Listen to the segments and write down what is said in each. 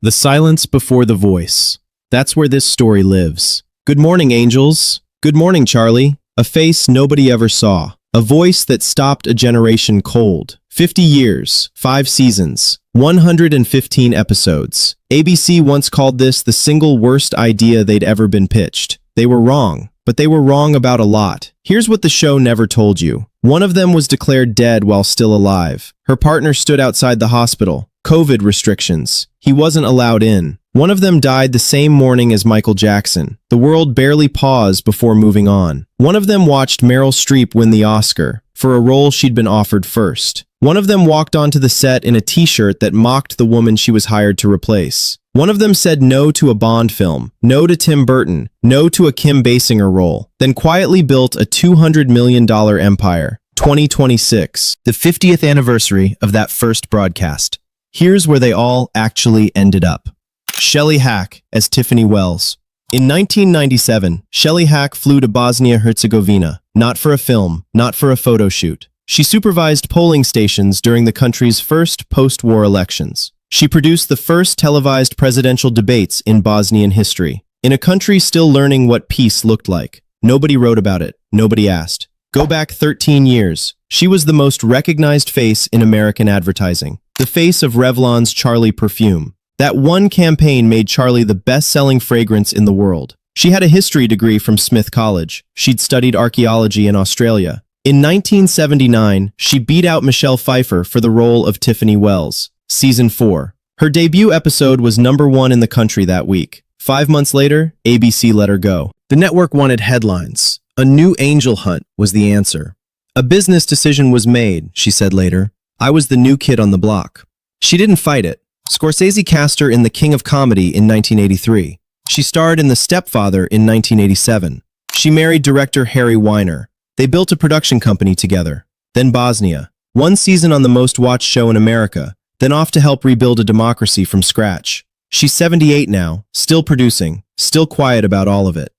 The silence before the voice. That's where this story lives. Good morning, angels. Good morning, Charlie. A face nobody ever saw. A voice that stopped a generation cold. 50 years, 5 seasons, 115 episodes. ABC once called this the single worst idea they'd ever been pitched. They were wrong, but they were wrong about a lot. Here's what the show never told you. One of them was declared dead while still alive. Her partner stood outside the hospital. COVID restrictions. He wasn't allowed in. One of them died the same morning as Michael Jackson. The world barely paused before moving on. One of them watched Meryl Streep win the Oscar for a role she'd been offered first. One of them walked onto the set in a t-shirt that mocked the woman she was hired to replace. One of them said no to a Bond film, no to Tim Burton, no to a Kim Basinger role, then quietly built a $200 million empire. 2026, the 50th anniversary of that first broadcast. Here's where they all actually ended up. Shelley Hack as Tiffany Wells. In 1997, Shelley Hack flew to Bosnia-Herzegovina, not for a film, not for a photo shoot. She supervised polling stations during the country's first post-war elections. She produced the first televised presidential debates in Bosnian history. In a country still learning what peace looked like. Nobody wrote about it. Nobody asked. Go back 13 years. She was the most recognized face in American advertising. The face of Revlon's Charlie perfume. That one campaign made Charlie the best-selling fragrance in the world. She had a history degree from Smith College. She'd studied archaeology in Australia. In 1979, she beat out Michelle Pfeiffer for the role of Tiffany Wells. Season 4. Her debut episode was #1 in the country that week. 5 months later, ABC let her go. The network wanted headlines. A new angel hunt was the answer. A business decision was made, she said later. I was the new kid on the block. She didn't fight it. Scorsese cast her in The King of Comedy in 1983. She starred in The Stepfather in 1987. She married director Harry Weiner. They built a production company together. Then Bosnia. 1 season on the most-watched show in America, then off to help rebuild a democracy from scratch. She's 78 now, still producing, still quiet about all of it.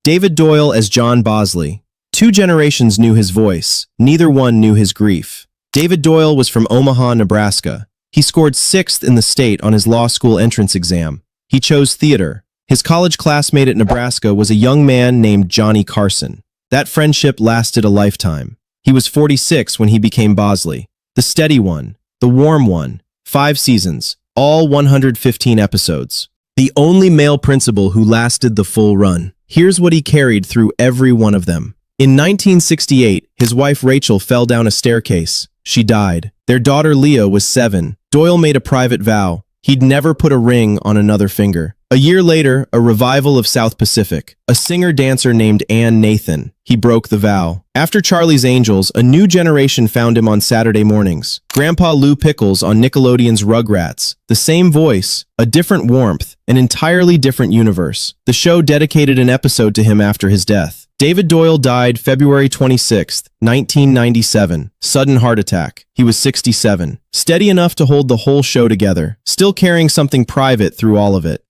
David Doyle as John Bosley. 2 generations knew his voice. Neither one knew his grief. David Doyle was from Omaha, Nebraska. He scored 6th in the state on his law school entrance exam. He chose theater. His college classmate at Nebraska was a young man named Johnny Carson. That friendship lasted a lifetime. He was 46 when he became Bosley. The steady one. The warm one. 5 seasons. All 115 episodes. The only male principal who lasted the full run. Here's what he carried through every one of them. In 1968, his wife Rachel fell down a staircase. She died. Their daughter Leah was 7. Doyle made a private vow. He'd never put a ring on another finger. A year later, a revival of South Pacific. A singer-dancer named Ann Nathan. He broke the vow. After Charlie's Angels, a new generation found him on Saturday mornings. Grandpa Lou Pickles on Nickelodeon's Rugrats. The same voice, a different warmth, an entirely different universe. The show dedicated an episode to him after his death. David Doyle died February 26, 1997. Sudden heart attack. He was 67. Steady enough to hold the whole show together, still carrying something private through all of it.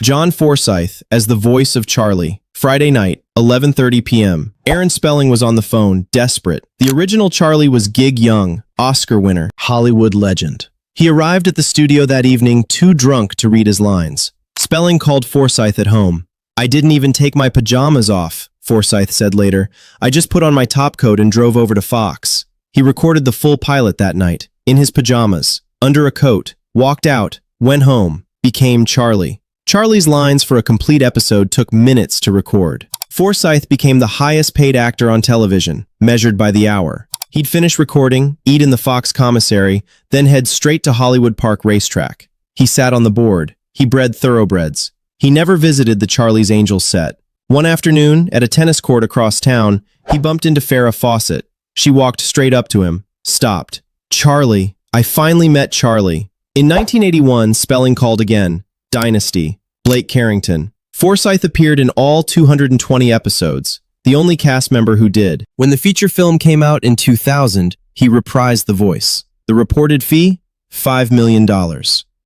John Forsythe as the voice of Charlie. Friday night, 11:30 p.m. Aaron Spelling was on the phone, desperate. The original Charlie was Gig Young, Oscar winner, Hollywood legend. He arrived at the studio that evening too drunk to read his lines. Spelling called Forsythe at home. I didn't even take my pajamas off, Forsythe said later. I just put on my topcoat and drove over to Fox. He recorded the full pilot that night, in his pajamas, under a coat, walked out, went home, became Charlie. Charlie's lines for a complete episode took minutes to record. Forsythe became the highest-paid actor on television, measured by the hour. He'd finish recording, eat in the Fox commissary, then head straight to Hollywood Park Racetrack. He sat on the board. He bred thoroughbreds. He never visited the Charlie's Angels set. One afternoon, at a tennis court across town, he bumped into Farrah Fawcett. She walked straight up to him, stopped. Charlie. I finally met Charlie. In 1981, Spelling called again. Dynasty. Blake Carrington. Forsythe appeared in all 220 episodes, the only cast member who did. When the feature film came out in 2000, he reprised the voice. The reported fee? $5 million.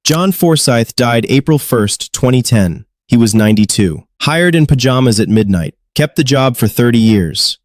John Forsythe died April 1st, 2010. He was 92. Hired in pajamas at midnight. Kept the job for 30 years.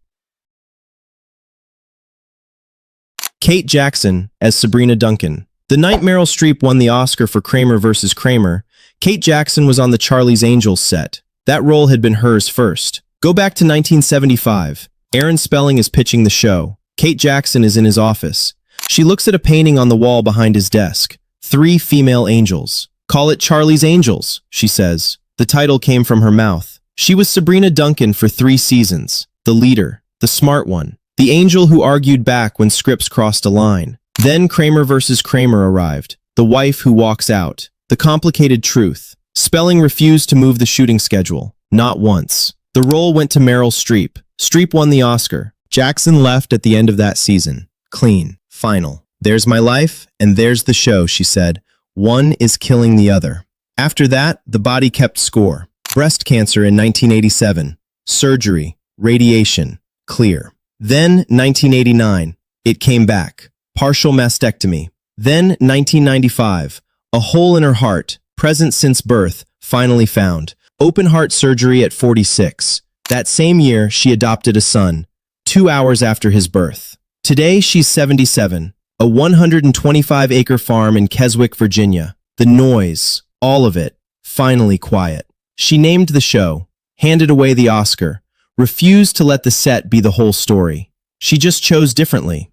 Kate Jackson as Sabrina Duncan. The night Meryl Streep won the Oscar for Kramer vs. Kramer, Kate Jackson was on the Charlie's Angels set. That role had been hers first. Go back to 1975. Aaron Spelling is pitching the show. Kate Jackson is in his office. She looks at a painting on the wall behind his desk. 3 female angels. Call it Charlie's Angels, she says. The title came from her mouth. She was Sabrina Duncan for 3 seasons. The leader, the smart one, the angel who argued back when scripts crossed a line. Then Kramer vs. Kramer arrived. The wife who walks out. The complicated truth. Spelling refused to move the shooting schedule. Not once. The role went to Meryl Streep. Streep won the Oscar. Jackson left at the end of that season. Clean. Final. There's my life, and there's the show, she said. One is killing the other. After that, the body kept score. Breast cancer in 1987. Surgery. Radiation. Clear. Then, 1989. It came back. Partial mastectomy. Then, 1995. A hole in her heart, present since birth, finally found. Open heart surgery at 46. That same year, she adopted a son, 2 hours after his birth. Today, she's 77. A 125-acre farm in Keswick, Virginia. The noise, all of it, finally quiet. She named the show, handed away the Oscar, refused to let the set be the whole story. She just chose differently.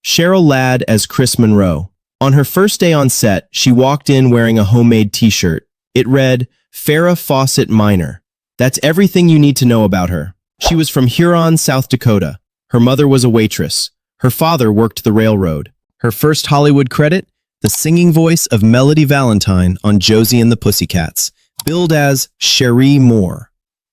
Cheryl Ladd as Chris Monroe. On her first day on set, she walked in wearing a homemade t-shirt. It read, Farrah Fawcett Minor. That's everything you need to know about her. She was from Huron, South Dakota. Her mother was a waitress. Her father worked the railroad. Her first Hollywood credit? The singing voice of Melody Valentine on Josie and the Pussycats, billed as Cherie Moore.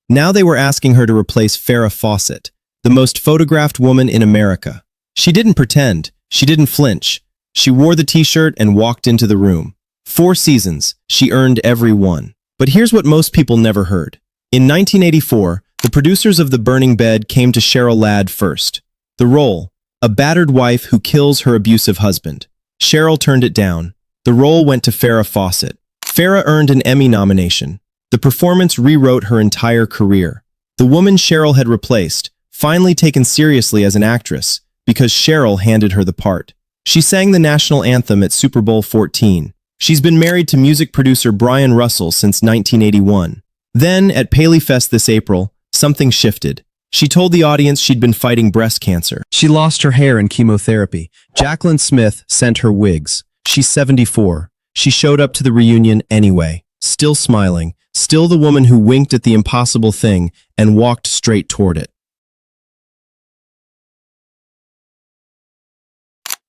Now they were asking her to replace Farrah Fawcett, the most photographed woman in America. She didn't pretend. She didn't flinch. She wore the t-shirt and walked into the room. 4 seasons. She earned every one. But here's what most people never heard. In 1984, the producers of The Burning Bed came to Cheryl Ladd first. The role, a battered wife who kills her abusive husband. Cheryl turned it down. The role went to Farrah Fawcett. Farrah earned an Emmy nomination. The performance rewrote her entire career. The woman Cheryl had replaced, finally taken seriously as an actress, because Cheryl handed her the part. She sang the national anthem at Super Bowl 14. She's been married to music producer Brian Russell since 1981. Then, at Paley Fest this April, something shifted. She told the audience she'd been fighting breast cancer. She lost her hair in chemotherapy. Jaclyn Smith sent her wigs. She's 74. She showed up to the reunion anyway, still smiling, still the woman who winked at the impossible thing and walked straight toward it.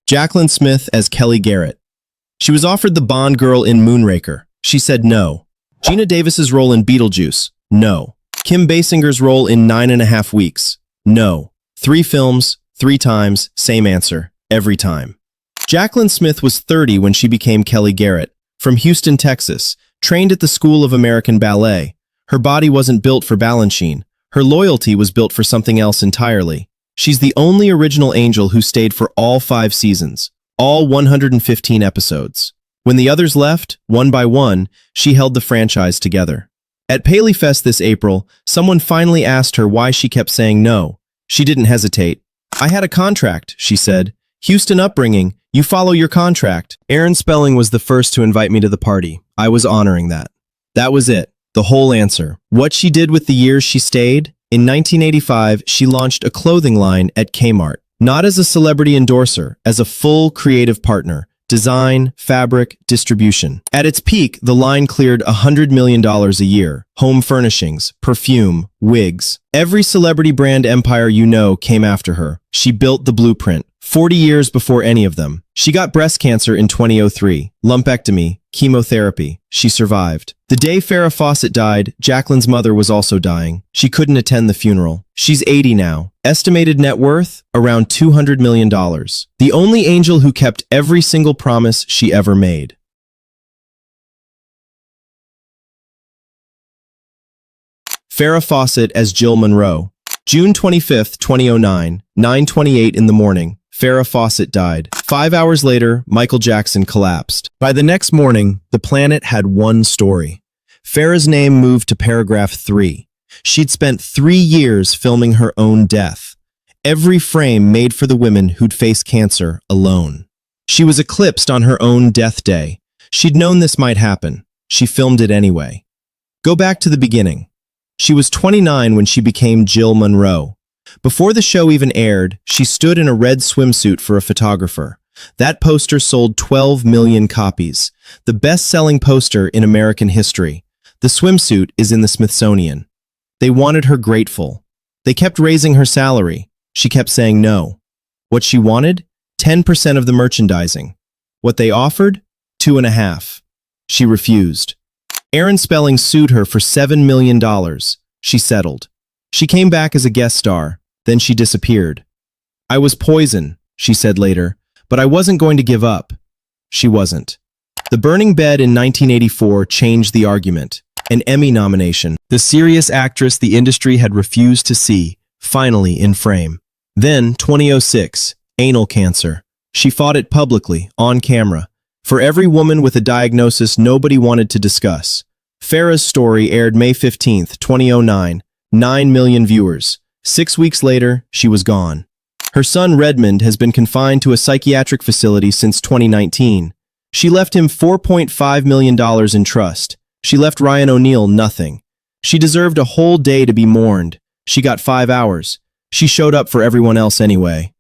Jaclyn Smith as Kelly Garrett. She was offered the Bond girl in Moonraker. She said no. Gina Davis's role in Beetlejuice. No. Kim Basinger's role in 9.5 Weeks. No. 3 films, 3 times, same answer, every time. Jaclyn Smith was 30 when she became Kelly Garrett, from Houston, Texas, trained at the School of American Ballet. Her body wasn't built for Balanchine. Her loyalty was built for something else entirely. She's the only original angel who stayed for all 5 seasons, all 115 episodes. When the others left, one by one, she held the franchise together. At Paley Fest this April, someone finally asked her why she kept saying no. She didn't hesitate. I had a contract, she said. Houston upbringing, you follow your contract. Aaron Spelling was the first to invite me to the party. I was honoring that. That was it, the whole answer. What she did with the years she stayed? In 1985, she launched a clothing line at Kmart. Not as a celebrity endorser, as a full creative partner. Design, fabric, distribution. At its peak, the line cleared $100 million a year. Home furnishings, perfume, wigs. Every celebrity brand empire you know came after her. She built the blueprint, 40 years before any of them. She got breast cancer in 2003. Lumpectomy, chemotherapy. She survived. The day Farrah Fawcett died, Jaclyn's mother was also dying. She couldn't attend the funeral. She's 80 now. Estimated net worth? Around $200 million. The only angel who kept every single promise she ever made. Farrah Fawcett as Jill Monroe. June 25, 2009, 9:28 in the morning. Farrah Fawcett died. 5 hours later, Michael Jackson collapsed. By the next morning, the planet had one story. Farrah's name moved to paragraph 3. She'd spent 3 years filming her own death. Every frame made for the women who'd face cancer alone. She was eclipsed on her own death day. She'd known this might happen. She filmed it anyway. Go back to the beginning. She was 29 when she became Jill Monroe. Before the show even aired, she stood in a red swimsuit for a photographer. That poster sold 12 million copies, the best-selling poster in American history. The swimsuit is in the Smithsonian. They wanted her grateful. They kept raising her salary. She kept saying no. What she wanted? 10% of the merchandising. What they offered? 2.5. She refused. Aaron Spelling sued her for $7 million. She settled. She came back as a guest star, then she disappeared. I was poison, she said later, but I wasn't going to give up. She wasn't. The burning bed in 1984 changed the argument. An Emmy nomination. The serious actress the industry had refused to see, finally in frame. Then, 2006, anal cancer. She fought it publicly, on camera. For every woman with a diagnosis nobody wanted to discuss. Farrah's story aired May 15, 2009, 9 million viewers. 6 weeks later, she was gone. Her son Redmond has been confined to a psychiatric facility since 2019. She left him $4.5 million in trust. She left Ryan O'Neal nothing. She deserved a whole day to be mourned. She got 5 hours. She showed up for everyone else anyway.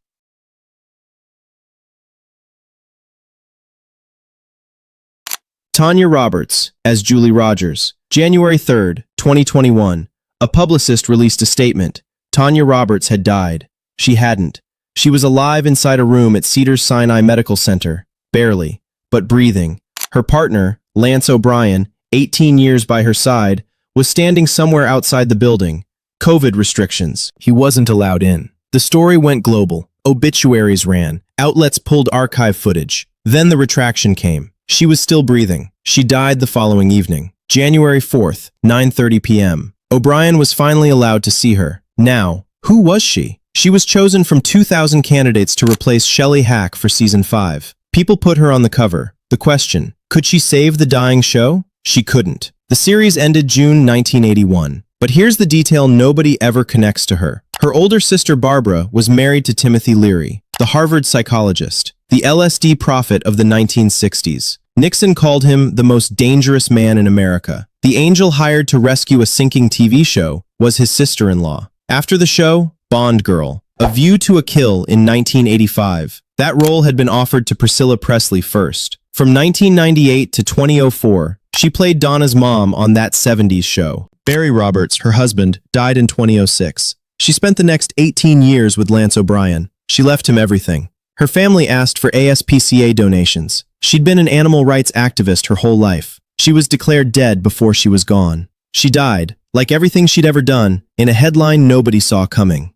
Tanya Roberts, as Julie Rogers. January 3, 2021. A publicist released a statement. Tanya Roberts had died. She hadn't. She was alive inside a room at Cedars-Sinai Medical Center. Barely, but breathing. Her partner, Lance O'Brien, 18 years by her side, was standing somewhere outside the building. COVID restrictions. He wasn't allowed in. The story went global. Obituaries ran. Outlets pulled archive footage. Then the retraction came. She was still breathing. She died the following evening. January 4th, 9:30 p.m. O'Brien was finally allowed to see her. Now, who was she? She was chosen from 2,000 candidates to replace Shelley Hack for season 5. People put her on the cover. The question, could she save the dying show? She couldn't. The series ended June 1981. But here's the detail nobody ever connects to her. Her older sister Barbara was married to Timothy Leary, the Harvard psychologist, the LSD prophet of the 1960s. Nixon called him the most dangerous man in America. The angel hired to rescue a sinking TV show was his sister-in-law. After the show, Bond Girl, A View to a Kill in 1985. That role had been offered to Priscilla Presley first. From 1998 to 2004, she played Donna's mom on That 70s Show. Barry Roberts, her husband, died in 2006. She spent the next 18 years with Lance O'Brien. She left him everything. Her family asked for ASPCA donations. She'd been an animal rights activist her whole life. She was declared dead before she was gone. She died, like everything she'd ever done, in a headline nobody saw coming.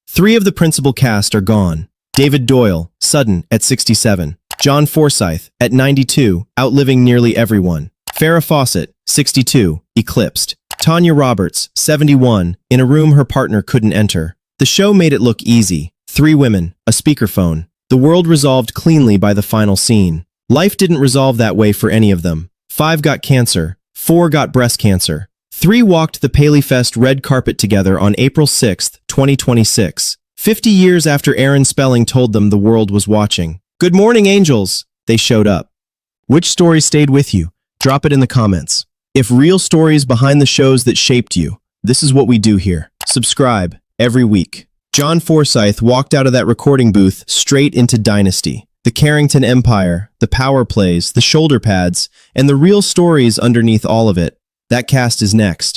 3 of the principal cast are gone. David Doyle, sudden, at 67. John Forsythe, at 92, outliving nearly everyone. Farrah Fawcett, 62, eclipsed. Tanya Roberts, 71, in a room her partner couldn't enter. The show made it look easy. 3 women, a speakerphone. The world resolved cleanly by the final scene. Life didn't resolve that way for any of them. 5 got cancer. 4 got breast cancer. 3 walked the PaleyFest red carpet together on April 6, 2026. 50 years after Aaron Spelling told them the world was watching. Good morning, angels! They showed up. Which story stayed with you? Drop it in the comments. If real stories behind the shows that shaped you, this is what we do here. Subscribe every week. John Forsythe walked out of that recording booth straight into Dynasty. The Carrington Empire, the power plays, the shoulder pads, and the real stories underneath all of it. That cast is next.